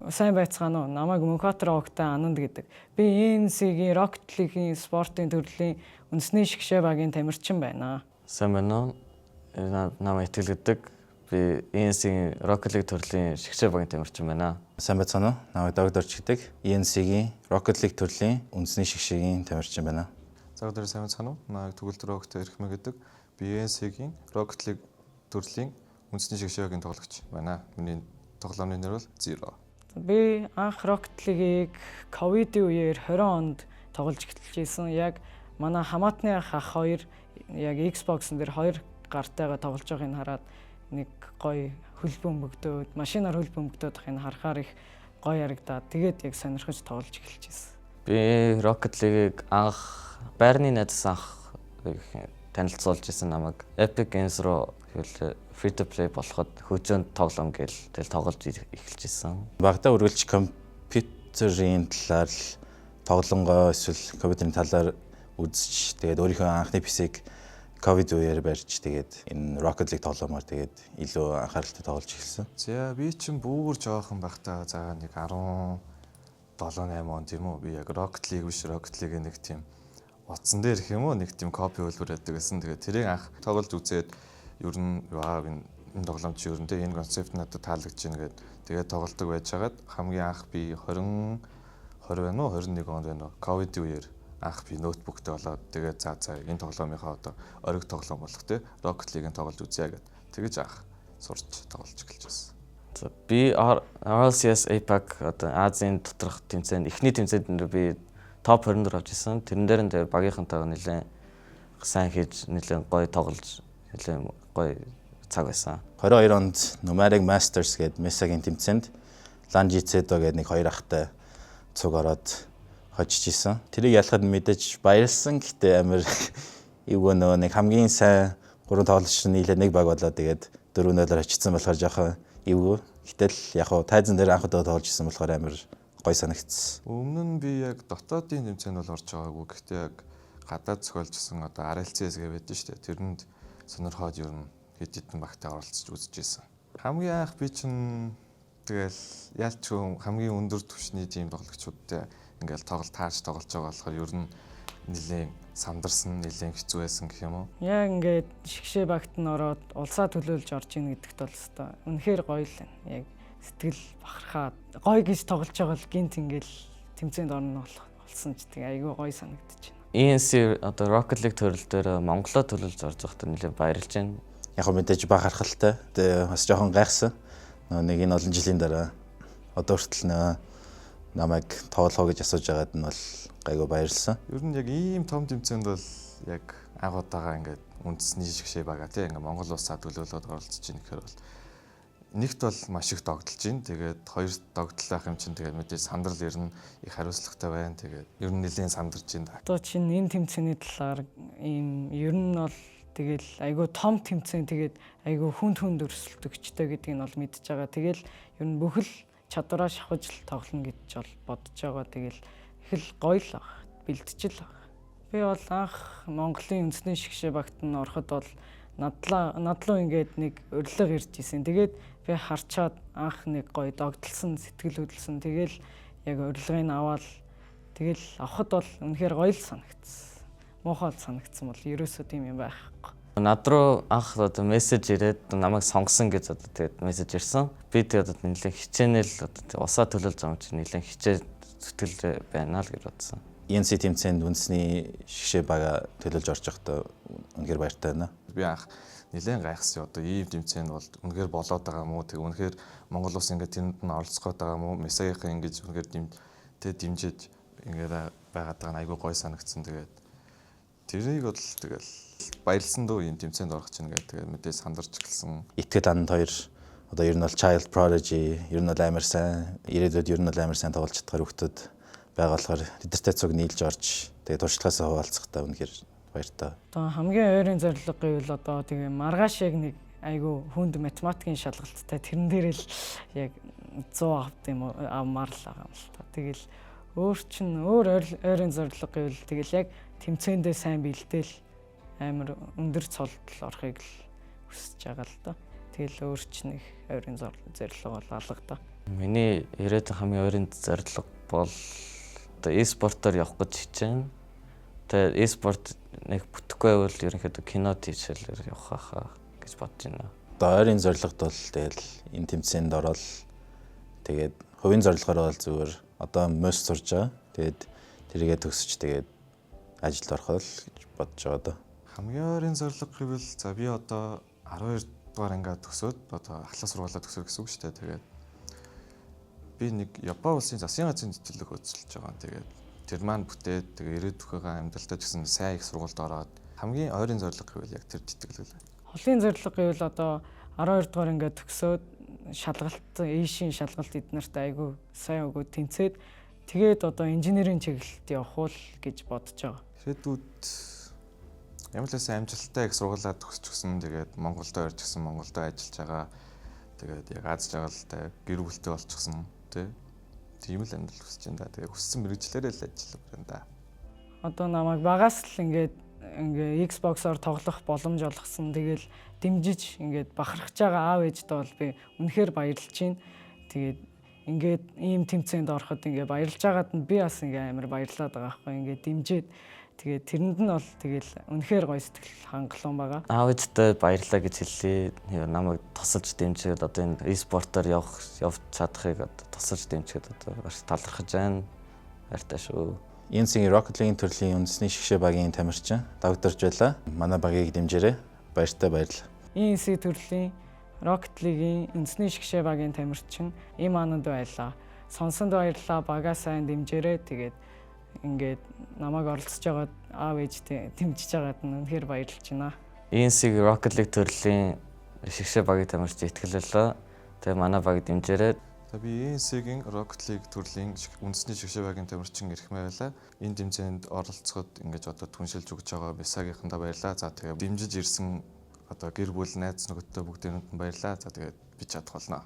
сайн байцгаана уу? Намайг Мөнхбаатар Огтой Ананд гэдэг. Би ENC-гийн Rocket League-ийн спортын төрлийн үндэсний шгшээ багийн тамирчин байна. Сайн байна уу? Намайг Итгэл гэдэг. Би ENC-гийн Rocket League төрлийн шгшээ багийн тамирчин байна. Сайн байцгаана уу? Намайг Догдорч гэдэг. ENC-гийн Rocket League төрлийн үндэсний шгшээгийн тамирчин байна. За өдөр сайн байцгаана уу? Намайг Төгөлдөр Огтой Эрхмэ гэдэг. Би ENC-гийн Rocket League төрлийн үндэсний шгшээ багийн тоглогч байна. Миний тоглоомны нэр бол Zero. Би анх Rocket League-ийг ковидын үеэр 20 онд тоглож эхэлжсэн. Яг манай хамаатны ах хоёр яг Xbox-н дээр хоёр гартайгаа тоглож байгааг хараад нэг гоё хөлбөмбөгдөөд, машинаар хөлбөмбөгдөөд байхыг харахаар их гоё харагдаад тэгээд яг сонирхож тоглож эхэлжсэн. Би Rocket League-ийг анх байрны найзаас анх танилцуулж исэн намайг Epic Games руу free to play болоход хөгжөөнд тоглоом гээл тэгэл тоглож эхэлж исэн. Багада үргэлж компьютерийн талаар тоглонгоо эсвэл компьютерийн талаар үзэж тэгээд өөрийнхөө анхны PC-г ковид үеэр барьж тэгээд энэ Rocket League тоглоомоор тэгээд илүү анхааралтай тоглож эхэлсэн. За би чинь бүр жоохон байхдаа за нэг 17-8 он тийм үү би яг Rocket League биш Rocket League нэг тийм утсан дээр их юм уу нэг тийм копи хөлбөрөөдөг гэсэн. Тэгээд тэрийг анх тоглож үзээд ер нь энэ тоглоом чи ер нь энэ концепт надад таалагдж байна гэд тэгээд тоглолтог байжгаад хамгийн анх би 20 байна уу 21 онд байна уу ковидын үеэр анх би ноутбуктэй болоод тэгээд за энэ тоглоомынхаа одоо ориг тоглоом болох те Rocket League-ийн тоглож үзье гэд тэгэж анх сурч тоглож эхэлж байсан. За би RLCS APAC одоо Азийн доторх тэмцээнд эхний тэмцээнд би топ 24 авч ирсэн. Тэрэн дээр нь багийнхантайгаа нэлээд сайн хийж нэлээд гоё тоглож нэлээд гоё цаг байсан. 22 онд Numeric Masters гэдэг Месагийн тэмцээнд Lanjitsedo гэдэг нэг хоёр ахтай цуг ороод хожиж исэн. Тэрийг ялахад мэдээж баярлсан. Гэхдээ амар эвгүй нөө нэг хамгийн сайн 3 тоглогч нийлээд нэг баг болоо тэгээд 4-0-оор очсон болохоор жоохон эвгүй. Гэтэл яг хуу тайзан дээр анх удаа тоглож исэн болохоор амар гоё санагдсан. Өмнө нь би яг дотоодын тэмцээнд бол орж байгаагүй. Гэхдээ яг гадаад зохиолжсэн одоо RLCS гэдэг байдаг шүү дээ. Тэрэнд сонирхоод ер нь хэд хэдэн багтаа оролцож үзчихсэн. Хамгийн анх би чинь тэгэл ялч хамгийн өндөр түвшний тим тоглогчдод ингээл тааж тоглож байгаа болохоор ер нь нэлээд сандарсан, нэлээд хэцүү байсан гэх юм уу? Яг ингээд шгшээ багт нь ороод улсаа төлөөлж орж ийн гэдэгт бол өстой үнэхээр гоё л байна. Яг сэтгэл бахархаад гоё гэж тоглож байгаа л гинт ингээл тэмцээнд орно болсон ч тийм айгүй гоё санагдаж байна. ENC одоо Rocket League төрөл дээр Монголоо төлөөлж орж байхдаа нэлээд баярлж байна. Яг хөө мэдээж бахархалтай. Тэгээ бас жоохон гайхсан. Нэг энэ олон жилийн дараа одоо хүртэл намайг тоглохоо гэж асууж байгаад нь бол гайгүй баярлсан. Ер нь яг ийм том тэмцээнд бол яг анх удаага ингээд үндэсний шгшээ байгаа тийм ингээд Монгол улсаа төлөөлөд оролцож байна гэхээр бол нэгт бол маш их догдолж байна. Тэгээд хоёр догдол байх юм чинь тэгээд мэдээж сандрал ер нь их хариуцлагатай байна. Тэгээд ер нь нэлийн сандарч байна. Одоо чинь энэ тэмцээний талаар ийм ер нь бол тэгэл айгүй том тэмцээн тэгээд айгүй хүнд өрсөлдөгчтэй гэдгийг нь бол мэдж байгаа. Тэгэл ер нь бүхэл чадвараа шахаж л тоглоно гэж бол бодож байгаа. Тэгэл их л гоё л баг. Бэлтжил баг. Би бол анх Монголын үндэсний шгшээ багт нь ороход бол надлуу ингээд нэг урилга ирж исэн. Тэгээд би харчаад анх нэг гоё догдолсон, сэтгэл хөдлсөн. Тэгэл яг урилгыг аваад тэгэл авахд бол үнэхээр гоё л санагдсан. Муухай санагдсан бол ерөөсөө тийм юм байхгүй. Над руу анх одоо мессеж ирээд намайг сонгосон гэж одоо тэгээд мессеж ирсэн. Би тэгээд одоо нэлээд хичээнэл одоо усаа төлөөлж байгаа юм чинь нэлээд хичээл зүтгэл байна л гэж бодсон. ENC тэмцээнд үндэсний шгшээ бага төлөөлж орж байхдаа үнэхээр баяртай байна. Би анх нэлээд гайхсан. Одоо ийм тэмцээнд бол үнэхээр болоод байгаа юм уу? Тэг үнэхээр Монгол улс ингээд тэнд нь оролцох гээд байгаа юм уу? Месагийнхаа ингэж үнэхээр дэмжиж ингээд байгаад байгаа нь айгүй гоё санагдсан. Тэгээд тэрийг бол тэгэл баярлсан дөө ийм тэмцээнд орох чинь гэдэг. Тэгээд мэдээ сандарч гэлсэн. Итгэл анд хоёр одоо ер нь бол child prodigy, ер нь бол амар сайн, ирээдүйд ер нь бол амар сайн тоглож чадхаар хүүхдүүд байгаа болохоор тэдэртэй цуг нийлж орж тэгээд туршлагаасаа хуваалцахдаа үнэхээр баяртай. Одоо хамгийн ойрын зорилго гэвэл одоо тэгээ маргаашиг нэг айгүй хүнд математикийн шалгалттай тэрэн дээр л яг 100 авт юм уу авмаар л байгаа юм л та. Тэгэл өөр ойрын зорилго гэвэл тэгэл яг тэмцээндээ сайн бэлдээл амар өндөр цолд орохыг л хүсэж байгаа л да. Тэгэл өөр чинь их ойрын зорилго бол алга. Миний ирээдүйн хамгийн ойрын зорилго бол одоо e-спортоор явах гэж хичээнэ. Тэгээд e-спорт нэг бүтэхгүй байвал ерөнхийдөө кинод хийчихэл явах хаа гэж бодож байна. Одоо ойрын зорилгод бол тэгэл энэ тэмцээнд ороод тэгээд хувийн зорилгоор бол зүгээр одоо мөс сурж байгаа. Тэгээд тэрийгээ төгсөж тэгээд ажилд орох л гэж бодож байгаа даа. Хамгийн ойрын зорилго гэвэл за би одоо 12 дугаар ангиа төгсөөд одоо ахлах сургуулаа төгсөх гэсэн үг шүү дээ. Тэгээд би нэг Япон улсын засгийн газрын цэцэрлэг хөтсөлж байгаа. Тэгээд тэр маань бүтээд тэгээ ирээдүйнээ амьдралтаа ч гэсэн сайн их сургуульд ороод хамгийн ойрын зорилго гэвэл яг тэр тэтгэлэг. Холын зорилго гэвэл одоо 12 дугаар ингээд төгсөөд Эйшийн шалгалт эднэрт айгүй сайн өгөөд тэнцээд тэгээд одоо инженерийн чиглэлд явах уу гэж бодож байгаа. Ирээдүйд ямар ч байсан амжилттай их сургуулаа төгсчихсөн. Тэгээд Монголд орж гисэн Монголд ажиллаж байгаа. Тэгээд яг аз жаргалтай гэр бүлтэй болчихсон тийм л амьдрал хүсэж байна да. Тэгээд хүссэн мэрэгчлэрээ л ажиллах байна да. Одоо намайг багаас л ингээд Xbox-оор тоглох боломж олгосон. Тэгэл дэмжиж ингээд бахархаж байгаа аав ээжтэй бол би үнэхээр баярлж байна. Тэгээд ингээд ийм тэмцээнд ороход ингээд баярлж байгаад нь би бас ингээд амар баярлаад байгаа байхгүй. Ингээд дэмжиж тэгээд тэрэнд нь бол тэгэл үнэхээр гоё сэтгэл хангалуун байгаа. Аав ээжтэй баярлалаа гэж хэллээ. Намайг тусалж дэмжихэд одоо энэ e-спортоор явж чадахыг одоо тусалж дэмжихэд одоо маш талархаж байна. Хайртай шүү. Энэ сингийн Rocket League төрлийн үндэсний шгшээ багийн тамирчин давдарж байла. Манай багийг дэмжээрэй. Баяртай баярлалаа. ENC төрлийн Rocket League-ийн үндэсний шгшээ багийн тамирчин Иманад байлаа. Сонсонд баярлалаа. Багаа сайн дэмжээрэй. Тэгээд ингээд намайг оролцож байгаад аав ээжтэй дэмжиж байгаад нь үнэхээр баярлж байна. ENC Rocket League төрлийн шгшээ багийн тамирчин итгэлээ. Тэгээ манай баг дэмжээрэй. За би ENC-ийн Rocket League төрлийн үндэсний шгшээ багийн тамирчин Эрхмээ байлаа. Энэ тэмцээнд оролцоход ингэж одоо түншилж өгч байгаа Месагийнхандаа баярлалаа. За тэгээ дэмжиж ирсэн одоо гэр бүл найз нөхөдтэй бүгдээрэнд нь баярлалаа. За тэгээд би чадах болно.